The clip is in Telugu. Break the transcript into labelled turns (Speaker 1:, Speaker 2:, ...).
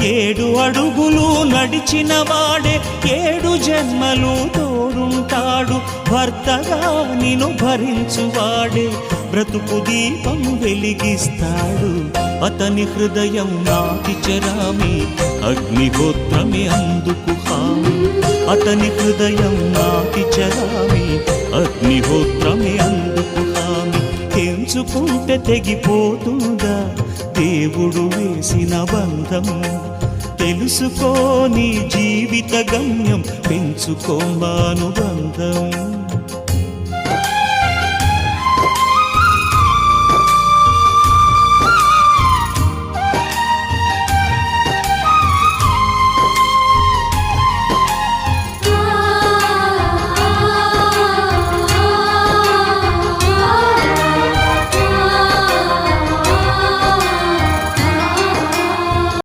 Speaker 1: 7 అడుగులు నడిచిన వాడే 7 జన్మలు తోడుంటాడు. భర్తగా నిన్ను భరించువాడే బ్రతుకు దీపం వెలిగిస్తాడు. అతని హృదయం నాటి చరామి, అగ్నిహోత్రమే అందుకు హామీ. అతని హృదయం నాటి చరామి, అగ్నిహోత్రమే అందుకు హామీ. తెంచుకుంటే తెగిపోతుందా దేవుడు వేసిన బంధం? తెలుసుకో నీ జీవిత గమ్యం, పెంచుకోమానుబంధం.